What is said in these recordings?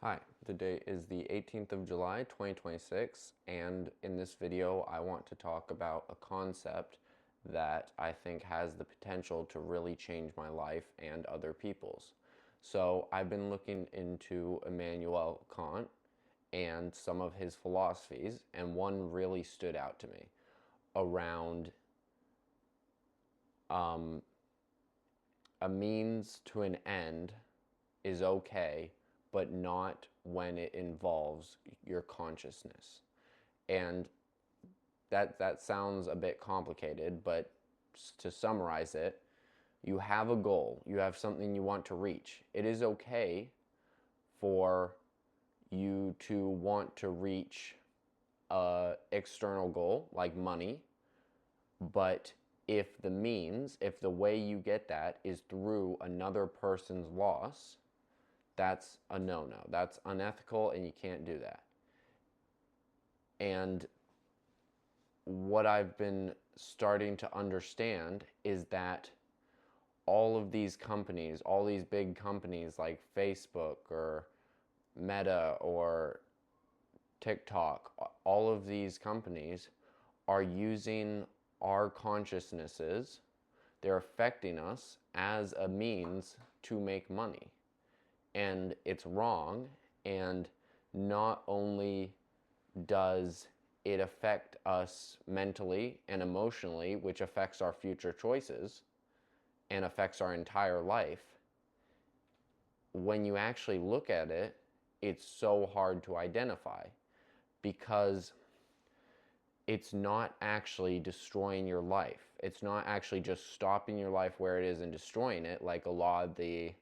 Hi, today is the 18th of July, 2026, and in this video I want to talk about a concept that I think has the potential to really change my life and other people's. So I've been looking into Immanuel Kant and some of his philosophies, and one really stood out to me around a means to an end is okay, but not when it involves your consciousness. And that sounds a bit complicated, but to summarize it, you have a goal, you have something you want to reach. It is okay for you to want to reach a external goal like money, but if the way you get that is through another person's loss, that's a no-no. That's unethical and you can't do that. And what I've been starting to understand is that all of these companies, all these big companies like Facebook or Meta or TikTok, all of these companies are using our consciousnesses. They're affecting us as a means to make money. And it's wrong. And not only does it affect us mentally and emotionally, which affects our future choices and affects our entire life, when you actually look at it, it's so hard to identify because it's not actually destroying your life. It's not actually just stopping your life where it is and destroying it, like a lot of the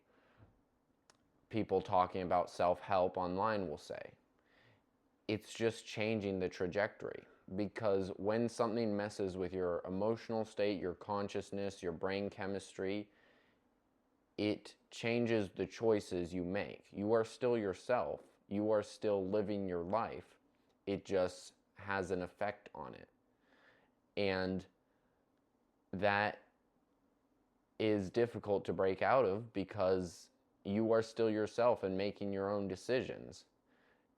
people talking about self-help online will say. It's just changing the trajectory, because when something messes with your emotional state, your consciousness, your brain chemistry, it changes the choices you make. You are still yourself. You are still living your life. It just has an effect on it. And that is difficult to break out of because you are still yourself and making your own decisions.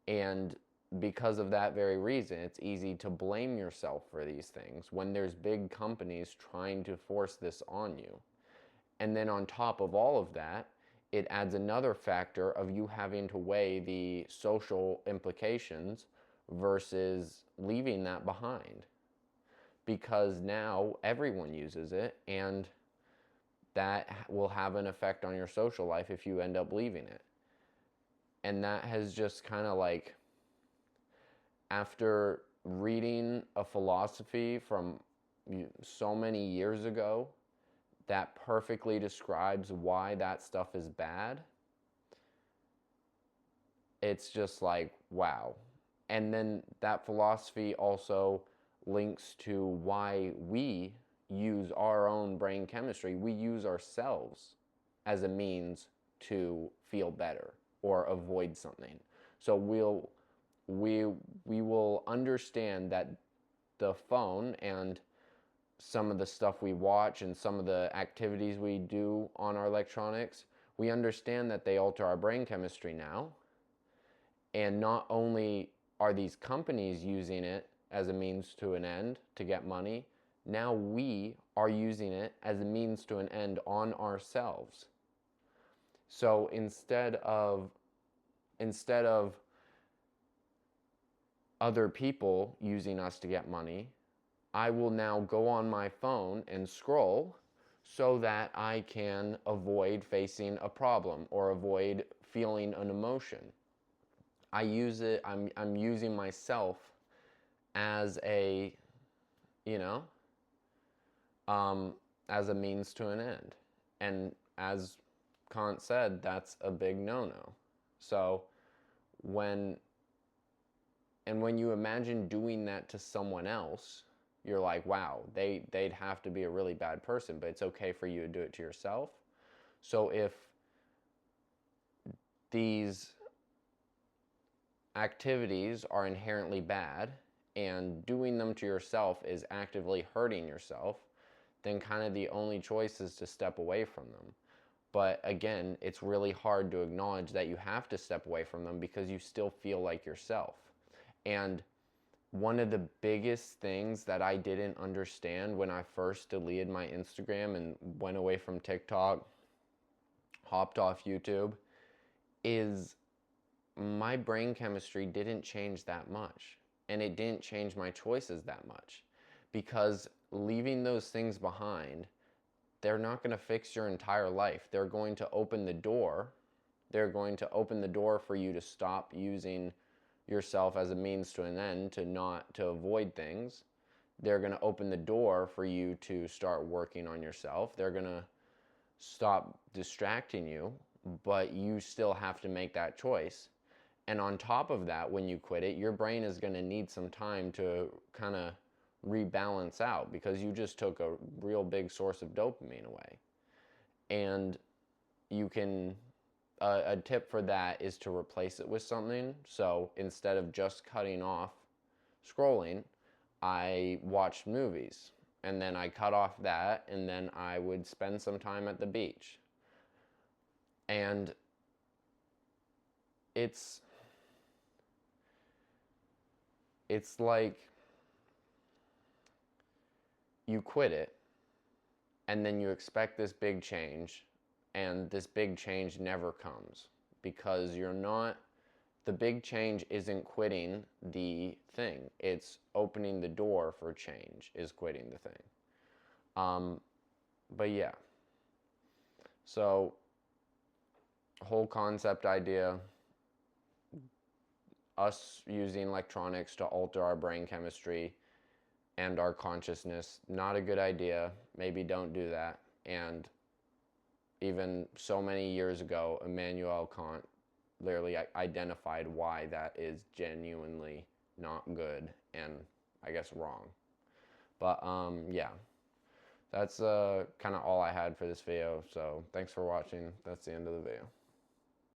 And because of that very reason, it's easy to blame yourself for these things when there's big companies trying to force this on you. And then on top of all of that, it adds another factor of you having to weigh the social implications versus leaving that behind. Because now everyone uses it, and that will have an effect on your social life if you end up leaving it. And that has just kind of like, after reading a philosophy from so many years ago that perfectly describes why that stuff is bad, it's just like, wow. And then that philosophy also links to why we use our own brain chemistry. We use ourselves as a means to feel better or avoid something. So we will understand that the phone and some of the stuff we watch and some of the activities we do on our electronics, we understand that they alter our brain chemistry now. And not only are these companies using it as a means to an end to get money, now we are using it as a means to an end on ourselves. So instead of other people using us to get money, I will now go on my phone and scroll so that I can avoid facing a problem or avoid feeling an emotion. I'm using myself as a, as a means to an end. And as Kant said, that's a big no-no. So when you imagine doing that to someone else, you're like, wow, they'd have to be a really bad person, but it's okay for you to do it to yourself. So if these activities are inherently bad and doing them to yourself is actively hurting yourself, then kind of the only choice is to step away from them. But again, it's really hard to acknowledge that you have to step away from them because you still feel like yourself. And one of the biggest things that I didn't understand when I first deleted my Instagram and went away from TikTok, hopped off YouTube, is my brain chemistry didn't change that much. And it didn't change my choices that much. Because leaving those things behind, they're not going to fix your entire life. They're going to open the door. They're going to open the door for you to stop using yourself as a means to an end, to avoid things. They're going to open the door for you to start working on yourself. They're going to stop distracting you, but you still have to make that choice. And on top of that, when you quit it, your brain is going to need some time to kind of rebalance out because you just took a real big source of dopamine away. And you can, a tip for that is to replace it with something. So instead of just cutting off scrolling, I watched movies, and then I cut off that, and then I would spend some time at the beach. And it's like you quit it, and then you expect this big change, and this big change never comes because the big change isn't quitting the thing. It's opening the door for change is quitting the thing. But yeah. So, whole concept idea, us using electronics to alter our brain chemistry and our consciousness, not a good idea. Maybe don't do that. And even so many years ago, Immanuel Kant literally identified why that is genuinely not good and I guess wrong. But yeah, that's kind of all I had for this video. So thanks for watching. That's the end of the video.